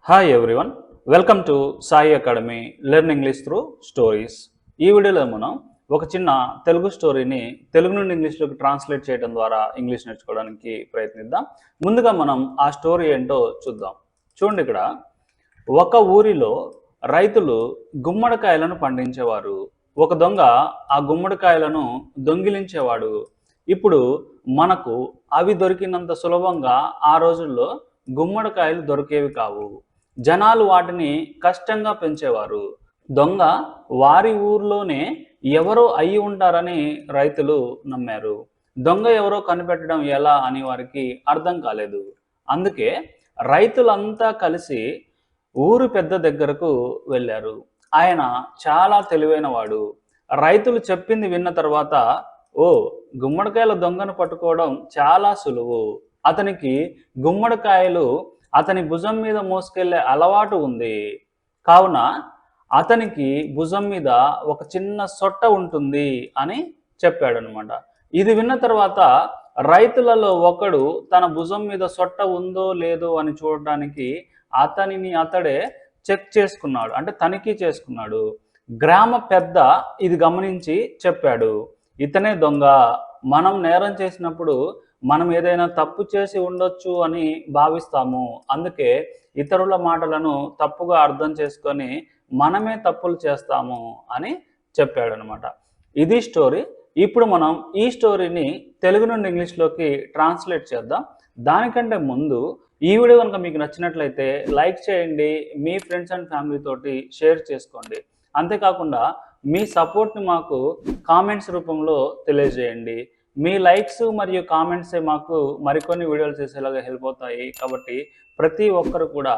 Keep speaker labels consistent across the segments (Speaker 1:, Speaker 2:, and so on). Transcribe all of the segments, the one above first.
Speaker 1: Hi everyone, welcome to Sai academy learn English through stories. ఈ వీడియోలో మనం ఒక చిన్న తెలుగు స్టోరీని తెలుగు నుండి ఇంగ్లీష్లోకి ట్రాన్స్లేట్ చేయడం ద్వారా ఇంగ్లీష్ నేర్చుకోవడానికి ప్రయత్నిద్దాం. ముందుగా మనం ఆ స్టోరీ ఏంటో చూద్దాం. చూడండి, ఇక్కడ ఒక ఊరిలో రైతులు గుమ్మడికాయలను పండించేవారు. ఒక దొంగ ఆ గుమ్మడికాయలను దొంగిలించేవాడు. ఇప్పుడు మనకు అవి దొరికినంత సులభంగా ఆ రోజుల్లో గుమ్మడికాయలు దొరికేవి కావు. జనాలు వాటిని కష్టంగా పెంచేవారు. దొంగ వారి ఊర్లోనే ఎవరో అయి ఉంటారని రైతులు నమ్మారు. దొంగ ఎవరో కనిపెట్టడం ఎలా అని వారికి అర్థం కాలేదు. అందుకే రైతులంతా కలిసి ఊరు పెద్ద దగ్గరకు వెళ్ళారు. ఆయన చాలా తెలివైనవాడు. రైతులు చెప్పింది విన్న తర్వాత, గుమ్మడికాయల దొంగను పట్టుకోవడం చాలా సులువు. అతనికి గుమ్మడికాయలు అతని భుజం మీద మోసుకెళ్లే అలవాటు ఉంది. కావున అతనికి భుజం మీద ఒక చిన్న సొట్ట ఉంటుంది అని చెప్పాడనమాట. ఇది విన్న తర్వాత రైతులలో ఒకడు తన భుజం మీద సొట్ట ఉందో లేదో అని చూడడానికి అతనిని అతడే చెక్ చేసుకున్నాడు, అంటే తనిఖీ చేసుకున్నాడు. గ్రామ పెద్ద ఇది గమనించి చెప్పాడు, ఇతనే దొంగ. మనం నేరం చేసినప్పుడు మనం ఏదైనా తప్పు చేసి ఉండొచ్చు అని భావిస్తాము. అందుకే ఇతరుల మాటలను తప్పుగా అర్థం చేసుకొని మనమే తప్పులు చేస్తాము అని చెప్పాడనమాట. ఇది స్టోరీ. ఇప్పుడు మనం ఈ స్టోరీని తెలుగు నుండి ఇంగ్లీష్లోకి ట్రాన్స్లేట్ చేద్దాం. దానికంటే ముందు ఈ వీడియో కనుక మీకు నచ్చినట్లయితే లైక్ చేయండి, మీ ఫ్రెండ్స్ అండ్ ఫ్యామిలీ తోటి షేర్ చేసుకోండి. అంతేకాకుండా మీ సపోర్ట్ని మాకు కామెంట్స్ రూపంలో తెలియజేయండి. మీ లైక్స్ మరియు కామెంట్సే మాకు మరికొన్ని వీడియోలు చేసేలాగా హెల్ప్ అవుతాయి. కాబట్టి ప్రతి ఒక్కరు కూడా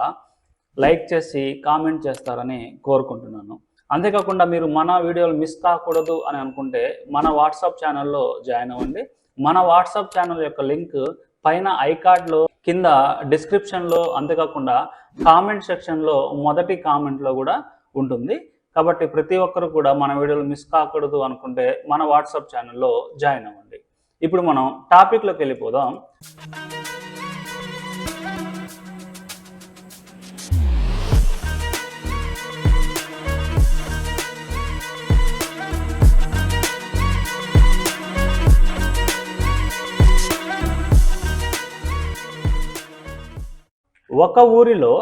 Speaker 1: లైక్ చేసి కామెంట్ చేస్తారని కోరుకుంటున్నాను. అంతేకాకుండా మీరు మన వీడియోలు మిస్ కాకూడదు అని అనుకుంటే మన వాట్సాప్ ఛానల్లో జాయిన్ అవ్వండి. మన వాట్సాప్ ఛానల్ యొక్క లింక్ పైన ఐకార్డ్లో, కింద డిస్క్రిప్షన్లో, అంతేకాకుండా కామెంట్ సెక్షన్లో మొదటి కామెంట్లో కూడా ఉంటుంది. కాబట్టి ప్రతి ఒక్కరు కూడా మన వీడియోలు మిస్ కాకూడదు అనుకుంటే మన వాట్సాప్ ఛానల్లో జాయిన్ అవ్వండి. ఇప్పుడు మనం టాపిక్లోకి వెళ్ళిపోదాం. ఒక ఊరిలో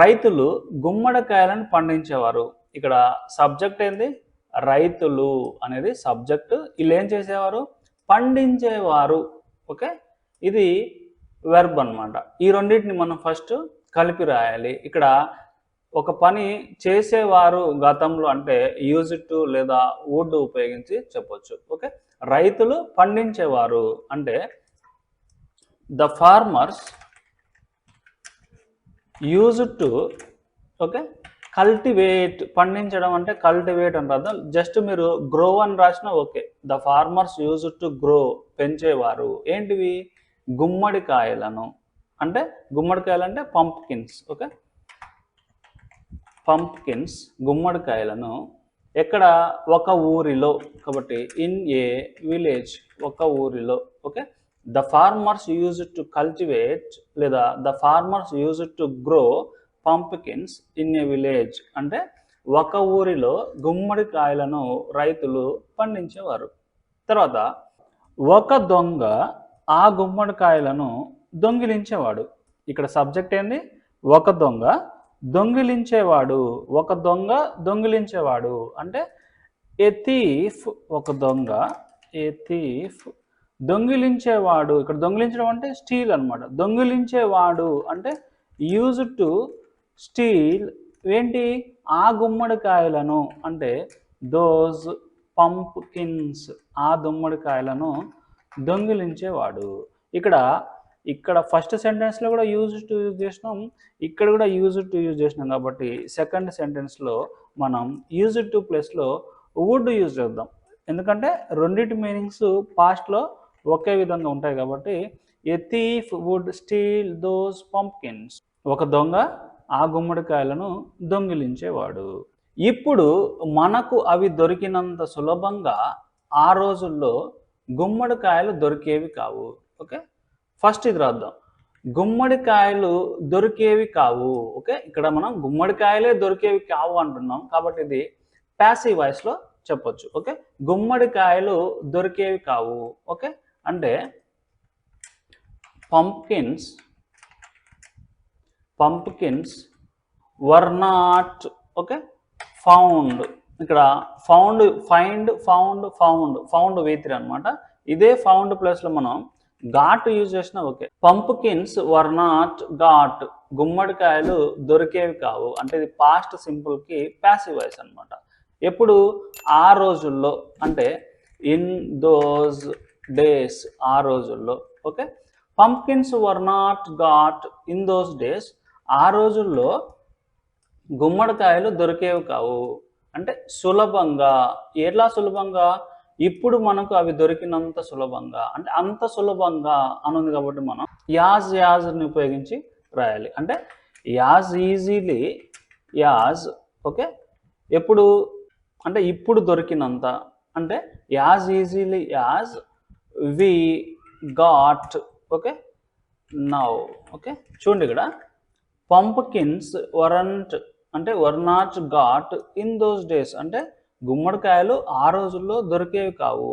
Speaker 1: రైతులు గుమ్మడికాయలను పండించేవారు. ఇక్కడ సబ్జెక్ట్ ఏంది? రైతులు అనేది సబ్జెక్ట్. వీళ్ళు ఏం చేసేవారు? పండించేవారు. ఓకే, ఇది వెర్బ్ అన్నమాట. ఈ రెండింటిని మనం ఫస్ట్ కలిపి రాయాలి. ఇక్కడ ఒక పని చేసేవారు గతంలో అంటే యూజ్ టు లేదా వుడ్ ఉపయోగించి చెప్పొచ్చు. ఓకే, రైతులు పండించేవారు అంటే the farmers use to, okay, cultivate. పండించడం అంటే కల్టివేట్ అని అర్థం. జస్ట్ మీరు గ్రో అని రాసినా okay. The farmers use to grow, పెంచేవారు. ఏంటివి? గుమ్మడికాయలను. అంటే గుమ్మడికాయలు అంటే పంప్కిన్స్. Okay, pumpkins, గుమ్మడికాయలను. ఎక్కడ? ఒక ఊరిలో. కాబట్టి ఇన్ ఏ విలేజ్, ఒక ఊరిలో. Okay, the farmers use to cultivate లేదా the farmers use to grow pumpkins in a village అంటే ఒక ఊరిలో గుమ్మడికాయలను రైతులు పండించేవారు. తర్వాత ఒక దొంగ ఆ గుమ్మడికాయలను దొంగిలించేవాడు. ఇక్కడ సబ్జెక్ట్ ఏంది? ఒక దొంగ దొంగిలించేవాడు. ఒక దొంగ దొంగిలించేవాడు అంటే ఏ థీఫ్. ఒక దొంగ, ఏ థీఫ్. దొంగిలించేవాడు, ఇక్కడ దొంగిలించడం అంటే స్టీల్ అనమాట. దొంగిలించేవాడు అంటే యూజ్ టు స్టీల్. ఏంటి? ఆ గుమ్మడికాయలను అంటే దోస్ పంప్కిన్స్, ఆ గుమ్మడికాయలను దొంగిలించేవాడు. ఇక్కడ ఫస్ట్ సెంటెన్స్లో కూడా యూజ్ టు యూజ్ చేసినాం, ఇక్కడ కూడా యూజ్ టు యూజ్ చేసినాం. కాబట్టి సెకండ్ సెంటెన్స్లో మనం యూజ్ టు ప్లేస్లో వుడ్ యూజ్ చేద్దాం. ఎందుకంటే రెండింటి మీనింగ్స్ పాస్ట్లో ఒకే విధంగా ఉంటాయి. కాబట్టి a thief would steal those pumpkins. ఒక దొంగ ఆ గుమ్మడికాయలను దొంగిలించేవాడు. ఇప్పుడు మనకు అవి దొరికినంత సులభంగా ఆ రోజుల్లో గుమ్మడికాయలు దొరికేవి కావు. ఓకే, ఫస్ట్ ఇది రాద్దాం. గుమ్మడికాయలు దొరికేవి కావు. ఓకే, ఇక్కడ మనం గుమ్మడికాయలే దొరికేవి కావు అంటున్నాం కాబట్టి ఇది ప్యాసివ్ వాయిస్లో చెప్పొచ్చు. ఓకే, గుమ్మడికాయలు దొరికేవి కావు. ఓకే, అంటే pumpkins were not okay found. ఇక్కడ ఫౌండ్ V3 అనమాట. ఇదే ఫౌండ్ ప్లస్లో మనం ఘాట్ యూజ్ చేసిన okay. Pumpkins were not ghat, గుమ్మడికాయలు దొరికేవి కావు అంటే ఇది పాస్ట్ సింపుల్కి ప్యాసివ్ వాయిస్ అనమాట. ఎప్పుడు ఆ రోజుల్లో అంటే ఇన్ దోస్ డేస్, ఆ రోజుల్లో. Okay, pumpkins were not ghat in those days, ఆ రోజుల్లో గుమ్మడికాయలు దొరికేవి కావు అంటే సులభంగా. ఎలా సులభంగా? ఇప్పుడు మనకు అవి దొరికినంత సులభంగా అంటే అంత సులభంగా అని ఉంది కాబట్టి మనం యాజ్ని ఉపయోగించి రాయాలి. అంటే యాజ్ ఈజీలీ యాజ్ ఓకే, ఎప్పుడు అంటే ఇప్పుడు దొరికినంత అంటే as easily as we got okay now. Okay, చూడండి ఇక్కడ pumpkins were not got in those days అంటే గుమ్మడికాయలు ఆ రోజుల్లో దొరికేవి కావు.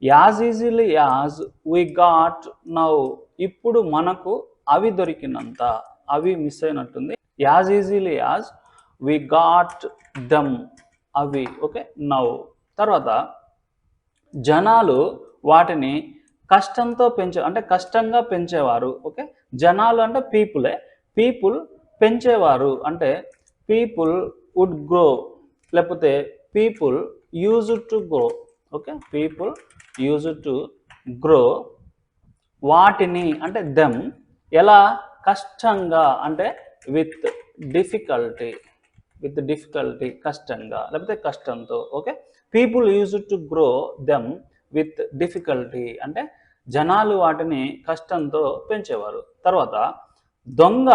Speaker 1: As easily as we got now, ఇప్పుడు మనకు అవి దొరికినంత, అవి మిస్ అయినట్టుంది. As easily as we got them, అవి ఓకే నౌ. తర్వాత జనాలు వాటిని కష్టంతో అంటే కష్టంగా పెంచేవారు. ఓకే, జనాలు అంటే పీపుల్ పెంచేవారు అంటే పీపుల్ వుడ్ గ్రో, లేకపోతే people used to grow. Okay, people used to grow వాటిని అంటే దెమ్. ఎలా? కష్టంగా అంటే విత్ డిఫికల్టీ కష్టంగా లేకపోతే కష్టంతో. Okay, people used to grow them with difficulty అంటే జనాలు వాటిని కష్టంతో పెంచేవారు. తర్వాత దొంగ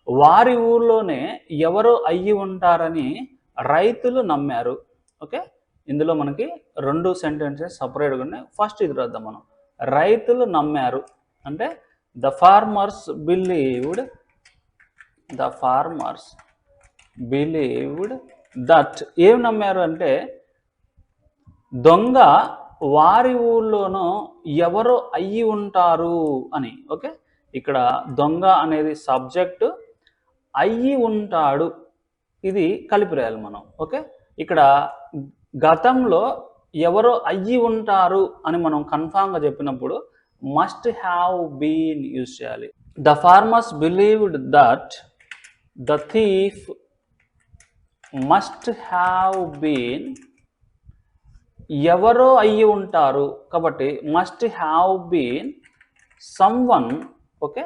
Speaker 1: వారి ఊర్లోనే ఎవరో అయ్యి ఉంటారని రైతులు నమ్మారు. ఓకే, ఇందులో మనకి 2 సెంటెన్సెస్ సపరేట్గా ఉన్నాయి. ఫస్ట్ ఇది రాద్దాం మనం. రైతులు నమ్మారు అంటే ద ఫార్మర్స్ బిలీవ్డ్ దట్. ఏం నమ్మారు అంటే దొంగ వారి ఊళ్ళోనో ఎవరో అయ్యి ఉంటారు అని. ఓకే, ఇక్కడ దొంగ అనేది సబ్జెక్టు, అయ్యి ఉంటాడు ఇది కలిపి రాయాలి మనం. ఓకే, ఇక్కడ గతంలో ఎవరో అయ్యి ఉంటారు అని మనం కన్ఫామ్గా చెప్పినప్పుడు మస్ట్ హ్యావ్ బీన్ యూజ్ చేయాలి. The farmers believed that the thief must have been, ఎవరో అయ్యి ఉంటారు కాబట్టి must have been someone. Okay,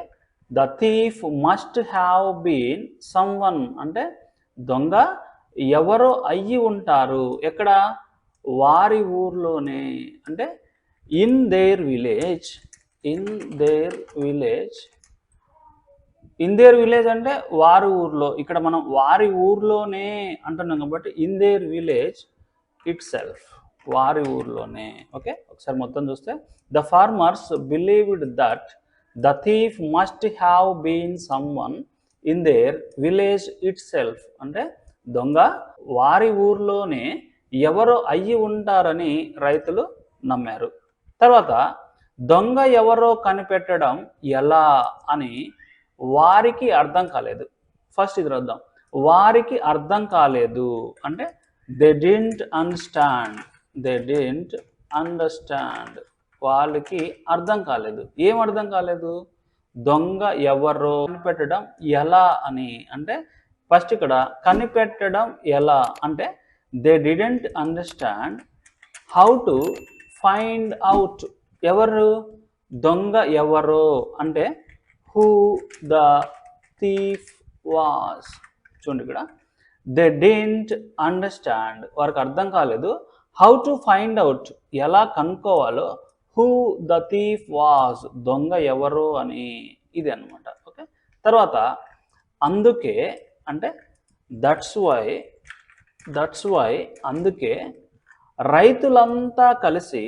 Speaker 1: the thief must have been someone అంటే దొంగ ఎవరో అయ్యి ఉంటారు. ఎక్కడ? వారి ఊర్లోనే అంటే ఇన్ దేర్ విలేజ్ అంటే వారి ఊర్లో. ఇక్కడ మనం వారి ఊర్లోనే అంటున్నాం కాబట్టి in their village itself, వారి ఊర్లోనే. ఓకే, ఒకసారి మొత్తం చూస్తే the farmers believed that the thief must have been someone in their village itself అంటే దొంగ వారి ఊర్లోనే ఎవరో అయ్యి ఉంటారని రైతులు నమ్మారు. తర్వాత దొంగ ఎవరో కనిపెట్టడం ఎలా అని వారికి అర్థం కాలేదు. ఫస్ట్ ఇది రాద్దాం. వారికి అర్థం కాలేదు అంటే దే డింట్ అండర్స్టాండ్, వాళ్ళకి అర్థం కాలేదు. ఏం అర్థం కాలేదు? దొంగ ఎవరో కనిపెట్టడం ఎలా అని అంటే ఫస్ట్ ఇక్కడ కనిపెట్టడం ఎలా అంటే they didn't understand how to find out. ఎవరు? దొంగ ఎవరో అంటే హూ ద థీఫ్ వాస్. చూడండి ఇక్కడ దే డిడెంట్ అండర్స్టాండ్, వారికి అర్థం కాలేదు. హౌ టు ఫైండ్ అవుట్, ఎలా కనుక్కోవాలో. హూ ద థీఫ్ వాస్, దొంగ ఎవరో అని. ఇది అన్నమాట. ఓకే, తర్వాత అందుకే అంటే దట్స్ వై అందుకే రైతులంతా కలిసి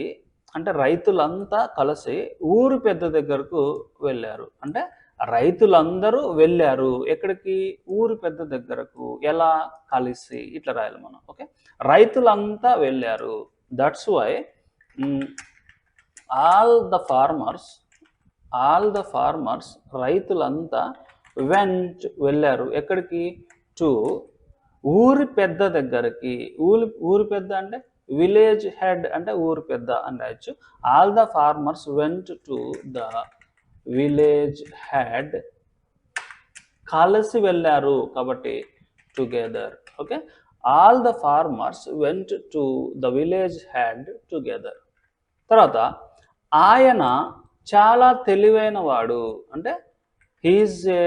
Speaker 1: ఊరు పెద్ద దగ్గరకు వెళ్ళారు. అంటే రైతులందరూ వెళ్ళారు ఎక్కడికి, ఊరి పెద్ద దగ్గరకు. ఎలా, కలిసి. ఇట్లా రాయాలి మనం. ఓకే, రైతులంతా వెళ్ళారు. That's why all the farmers రైతులంతా వెంట్ వెళ్ళారు ఎక్కడికి, టు ఊరి పెద్ద దగ్గరికి. ఊరి పెద్ద అంటే విలేజ్ హెడ్ అంటే ఊరి పెద్ద అని రాయొచ్చు. All the farmers went to the village head. కలిసి వెళ్ళారు కాబట్టి together. Okay, all the farmers went to the village head together. తర్వాత ఆయన చాలా తెలివైన వాడు అంటే he's a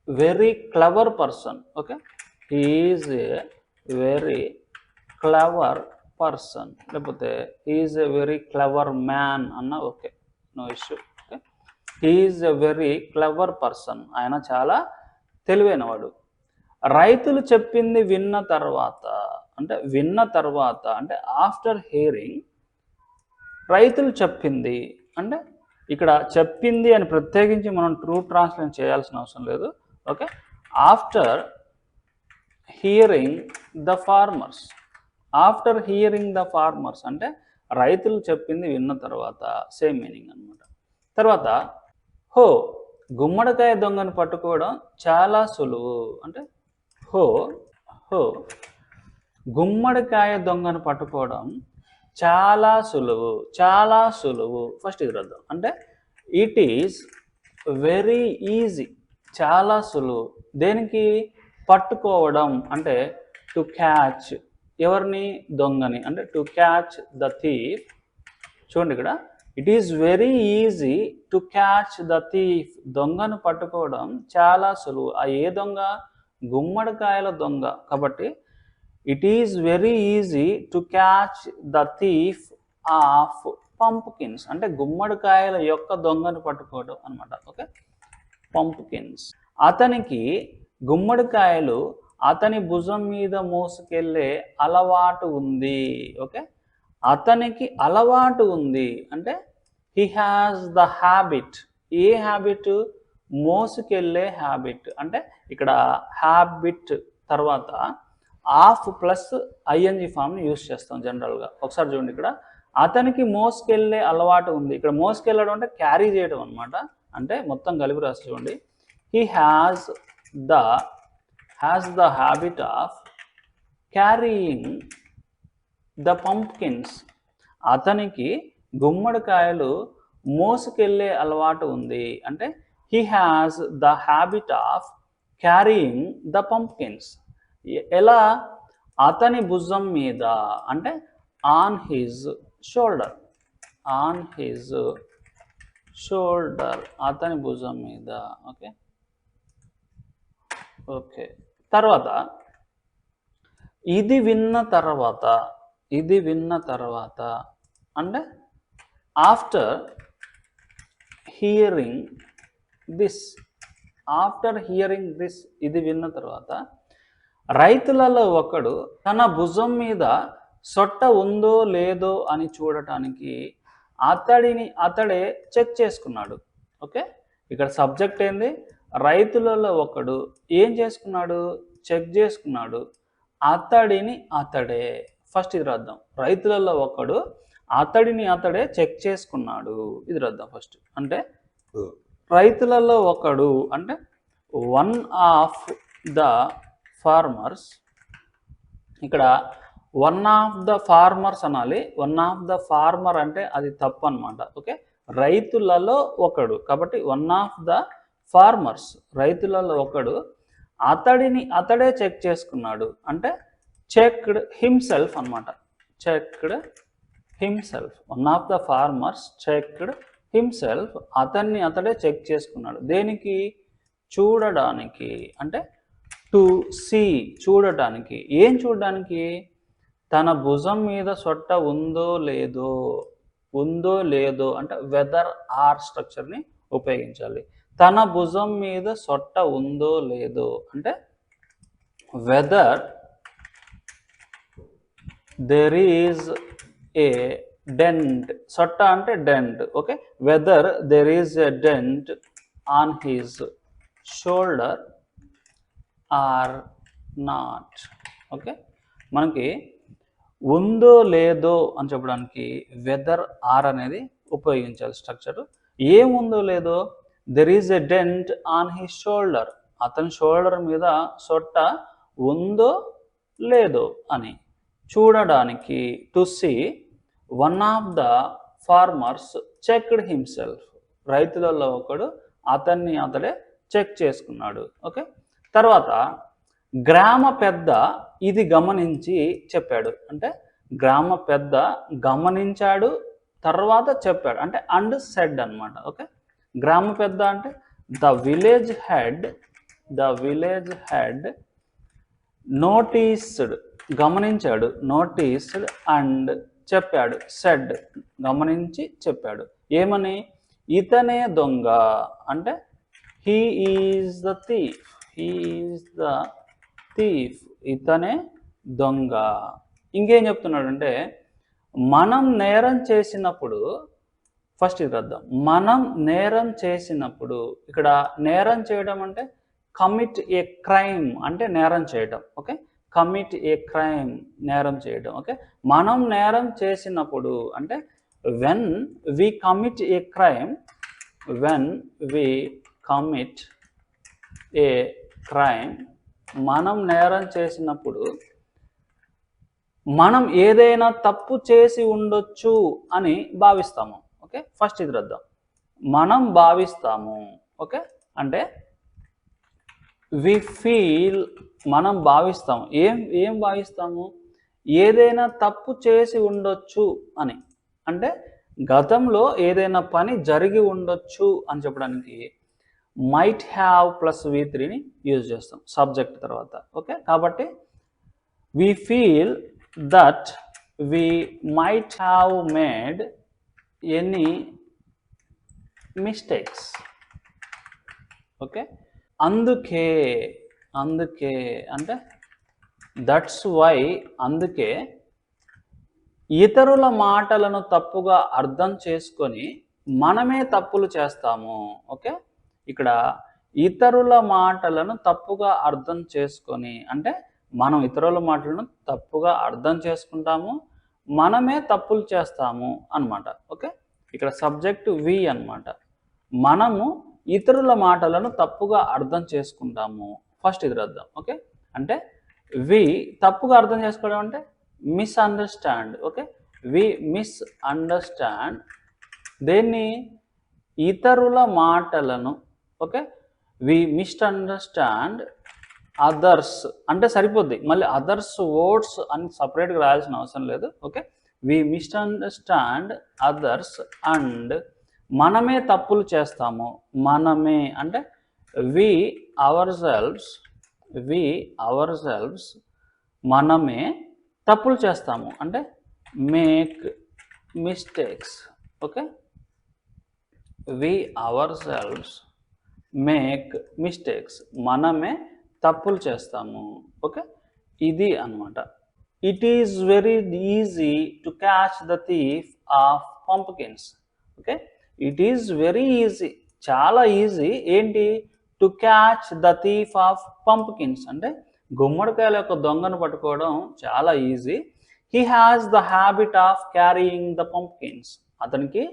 Speaker 1: very clever person. Okay, he's a very clever person, లేకపోతే he's a very clever man అన్న okay, no issue. Okay, he's a very clever person, ఆయన చాలా తెలివైనవాడు. రైతులు చెప్పింది విన్న తర్వాత అంటే ఆఫ్టర్ హియరింగ్, రైతులు చెప్పింది అంటే ఇక్కడ చెప్పింది అని ప్రత్యేకించి మనం ట్రూ ట్రాన్స్లేషన్ చేయాల్సిన అవసరం లేదు. Okay, after hearing the farmers అంటే రైతులు చెప్పింది విన్న తర్వాత, సేమ్ మీనింగ్ అనమాట. తర్వాత హో, గుమ్మడికాయ దొంగను పట్టుకోవడం చాలా సులువు అంటే హో గుమ్మడికాయ దొంగను పట్టుకోవడం చాలా సులువు. ఫస్ట్ ఇది రాద్దాం. అంటే ఇట్ ఈస్ వెరీ ఈజీ, చాలా సులువు. దేనికి, పట్టుకోవడం అంటే టు క్యాచ్. ఎవరిని, దొంగని. అంటే టు క్యాచ్ ద థీఫ్. చూడండి ఇక్కడ, it is very easy to catch the thief. దొంగను పట్టుకోవడం చాలా సులువు. ఆ ఏ దొంగ, గుమ్మడికాయల దొంగ. కాబట్టి it is very easy to catch the thief of pumpkins అంటే గుమ్మడికాయల యొక్క దొంగను పట్టుకోవడం అనమాట. Okay, pumpkins. అతనికి గుమ్మడికాయలు అతని భుజం మీద మోసుకెళ్ళే అలవాటు ఉంది. ఓకే, అతనికి అలవాటు ఉంది అంటే he has the habit. A habit, మోసుకెళ్ళే హ్యాబిట్. అంటే ఇక్కడ హ్యాబిట్ తర్వాత ఆఫ్ ప్లస్ ఐఎన్జి ఫామ్ని యూజ్ చేస్తాం జనరల్గా. ఒకసారి చూడండి, ఇక్కడ అతనికి మోసుకెళ్ళే అలవాటు ఉంది. ఇక్కడ మోసుకెళ్ళడం అంటే క్యారీ చేయడం అనమాట. అంటే మొత్తం కలిపి రాసి చూడండి, he has the habit of carrying the pumpkins. అతనికి గుమ్మడికాయలు మోసుకెళ్ళే అలవాటు ఉంది అంటే he has the habit of carrying the pumpkins. ఎలా, అతని భుజం మీద అంటే ఆన్ హిజ్ షోల్డర్. అతని భుజం మీద. ఓకే, తర్వాత ఇది విన్న తర్వాత అంటే ఆఫ్టర్ హియరింగ్ దిస్. ఇది విన్న తర్వాత రైతులలో ఒకడు తన భుజం మీద సొట్ట ఉందో లేదో అని చూడటానికి అతడే చెక్ చేసుకున్నాడు. ఓకే, ఇక్కడ సబ్జెక్ట్ ఏంది, రైతులలో ఒకడు ఏం చేసుకున్నాడు, చెక్ చేసుకున్నాడు. అతడే. ఫస్ట్ ఇది రాద్దాం. రైతులలో ఒకడు అతడే చెక్ చేసుకున్నాడు. ఇది రాద్దాం ఫస్ట్. అంటే రైతులలో ఒకడు అంటే వన్ ఆఫ్ ద ఫార్మర్స్. ఇక్కడ వన్ ఆఫ్ ద ఫార్మర్స్ అనాలి. వన్ ఆఫ్ ద ఫార్మర్ అంటే అది తప్పు అనమాట. ఓకే, రైతులలో ఒకడు కాబట్టి వన్ ఆఫ్ ద ఫార్మర్స్, రైతులలో ఒకడు అతడే చెక్ చేసుకున్నాడు అంటే చెక్డ్ హిమ్సెల్ఫ్ అనమాట. Checked himself. One of the farmers checked himself. అతడే చెక్ చేసుకున్నాడు. దేనికి, చూడడానికి. అంటే టు సీ, చూడటానికి. ఏం చూడడానికి, తన భుజం మీద సొట్ట ఉందో లేదో అంటే వెదర్ ఆర్ స్ట్రక్చర్ని ఉపయోగించాలి. తన భుజం మీద సొట్ట ఉందో లేదో అంటే whether there is a dent. సొట్ట అంటే dent. Okay, whether there is a dent on his shoulder or not. Okay, మనకి ఉందో లేదో అని చెప్పడానికి వెదర్ ఆర్ అనేది ఉపయోగించాలి స్ట్రక్చర్. ఏముందో లేదో, there is a dent on his shoulder, అతని షోల్డర్ మీద సొట్ట ఉందో లేదో అని చూడడానికి, to see one of the farmers checked himself, రైతులలో ఒకడు అతడే చెక్ చేసుకున్నాడు. ఓకే, తర్వాత గ్రామ పెద్ద ఇది గమనించి చెప్పాడు, అంటే గ్రామ పెద్ద గమనించాడు తర్వాత చెప్పాడు, అంటే అండ్ సెడ్ అనమాట. ఓకే, గ్రామ పెద్ద అంటే ద విలేజ్ హెడ్ నోటీస్డ్, గమనించాడు, నోటీస్డ్ అండ్ చెప్పాడు, సెడ్ గమనించి చెప్పాడు. ఏమని? ఇతనే దొంగ, అంటే హీ ఈజ్ ద థీఫ్, ఇతనే దొంగ. ఇంకేం చెప్తున్నాడు అంటే, మనం నేరం చేసినప్పుడు, ఫస్ట్ ఇది అర్థం, మనం నేరం చేసినప్పుడు, ఇక్కడ నేరం చేయడం అంటే కమిట్ ఏ క్రైమ్ అంటే నేరం చేయడం. ఓకే, కమిట్ ఏ క్రైమ్ నేరం చేయడం. ఓకే, మనం నేరం చేసినప్పుడు అంటే when we commit a crime, మనం నేరం చేసినప్పుడు మనం ఏదైనా తప్పు చేసి ఉండొచ్చు అని భావిస్తాము. ఓకే, ఫస్ట్ ఇది రద్దాం, మనం భావిస్తాము. ఓకే, అంటే వి ఫీల్, మనం భావిస్తాము. ఏం భావిస్తాము? ఏదైనా తప్పు చేసి ఉండొచ్చు అని, అంటే గతంలో ఏదైనా పని జరిగి ఉండొచ్చు అని చెప్పడానికి మైట్ హ్యావ్ ప్లస్ V3ని యూజ్ చేస్తాం సబ్జెక్ట్ తర్వాత. ఓకే, కాబట్టి we feel that we might have made any mistakes. Okay, అందుకే అంటే దట్స్ వై, అందుకే ఇతరుల మాటలను తప్పుగా అర్థం చేసుకొని మనమే తప్పులు చేస్తాము. ఓకే, ఇక్కడ ఇతరుల మాటలను తప్పుగా అర్థం చేసుకొని అంటే మనం ఇతరుల మాటలను తప్పుగా అర్థం చేసుకుంటాము, మనమే తప్పులు చేస్తాము అన్నమాట. ఓకే, ఇక్కడ సబ్జెక్టు వి అన్నమాట. మనము ఇతరుల మాటలను తప్పుగా అర్థం చేసుకుంటాము. ఫస్ట్ ఇది రద్దాం. ఓకే, అంటే వి తప్పుగా అర్థం చేసుకోవడం అంటే మిస్అండర్స్టాండ్. ఓకే, వి మిస్అండర్స్టాండ్ దేన్ని? ఇతరుల మాటలను. ఓకే, వి మిస్అండర్స్టాండ్ అదర్స్ అంటే సరిపోద్ది, మళ్ళీ అదర్స్ వర్డ్స్ అని సపరేట్గా రాయాల్సిన అవసరం లేదు. Okay, we misunderstand others and మనమే తప్పులు చేస్తాము. మనమే అంటే వి అవర్ సెల్వ్స్ మనమే తప్పులు చేస్తాము అంటే make mistakes. Okay, we ourselves make mistakes, మనమే తప్పులు చేస్తాము. ఓకే, ఇది అన్నమాట. It is very easy to catch the thief of pumpkins. Okay, it is very easy, చాలా ఈజీ ఏంటి? To catch the thief of pumpkins అంటే గుమ్మడికాయల యొక్క దొంగను పట్టుకోవడం చాలా easy. He has the habit of carrying the pumpkins, అతనికి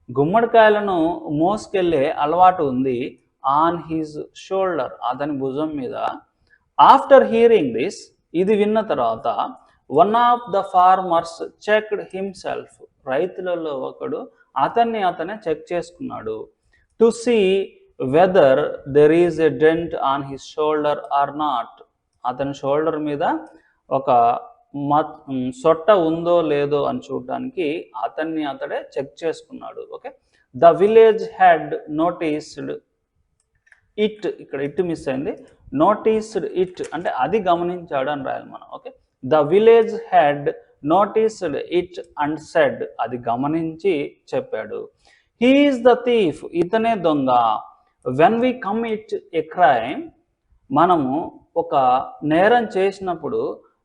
Speaker 1: గుమ్మడికాయలను మోసుకెళ్ళే అలవాటు ఉంది. ఆన్ హిజ్ షోల్డర్, అతని భుజం మీద. ఆఫ్టర్ హియరింగ్ దిస్, ఇది విన్న తర్వాత one of the farmers checked himself, రైతులలో ఒకడు అతనే చెక్ చేసుకున్నాడు. To see whether there is a dent on his shoulder or not, అతని షోల్డర్ మీద ఒక సొట్ట ఉందో లేదో అని చూడడానికి అతడే చెక్ చేసుకున్నాడు. Okay, the village head noticed it, ఇక్కడ ఇట్ మిస్ అయింది, నోటీస్డ్ ఇట్ అంటే అది గమనించాడు అని రాయాలి మనం. Okay, the village head noticed it and said, అది గమనించి చెప్పాడు. హీ ఈజ్ ద థీఫ్, ఇతనే దొంగ. When we commit a crime, మనము ఒక నేరం చేసినప్పుడు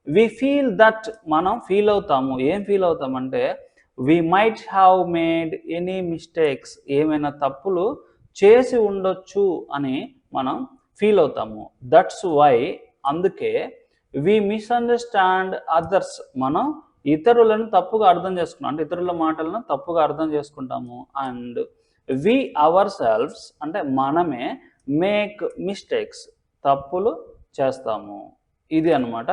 Speaker 1: వి ఫీల్ దట్, మనం ఫీల్ అవుతాము. ఏం ఫీల్ అవుతామంటే we might have made any mistakes, ఏమైనా తప్పులు చేసి ఉండొచ్చు అని మనం ఫీల్ అవుతాము. దట్స్ వై, అందుకే వి మిస్అండర్స్టాండ్ అదర్స్, మనం ఇతరులను తప్పుగా అర్థం చేసుకున్నాం, అంటే ఇతరుల మాటలను తప్పుగా అర్థం చేసుకుంటాము. అండ్ వి అవర్ సెల్వ్స్, అంటే మనమే మేక్ మిస్టేక్స్, తప్పులు చేస్తాము. ఇది అన్నమాట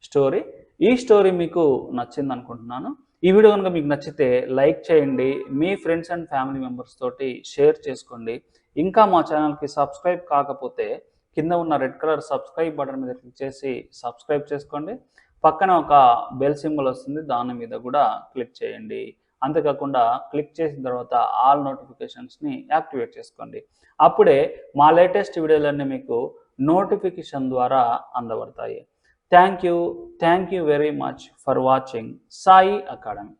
Speaker 1: స్టోరీ. ఈ స్టోరీ మీకు నచ్చింది అనుకుంటున్నాను. ఈ వీడియో కనుక మీకు నచ్చితే లైక్ చేయండి, మీ ఫ్రెండ్స్ అండ్ ఫ్యామిలీ మెంబర్స్ తోటి షేర్ చేసుకోండి. ఇంకా మా ఛానల్కి సబ్స్క్రైబ్ కాకపోతే కింద ఉన్న రెడ్ కలర్ సబ్స్క్రైబ్ బటన్ మీద క్లిక్ చేసి సబ్స్క్రైబ్ చేసుకోండి. పక్కన ఒక బెల్ సింబల్ వస్తుంది, దాని మీద కూడా క్లిక్ చేయండి. అంతేకాకుండా క్లిక్ చేసిన తర్వాత ఆల్ నోటిఫికేషన్స్ని యాక్టివేట్ చేసుకోండి. అప్పుడే మా లేటెస్ట్ వీడియోలన్నీ మీకు నోటిఫికేషన్ ద్వారా అందబడతాయి. Thank you very much for watching Sai academy.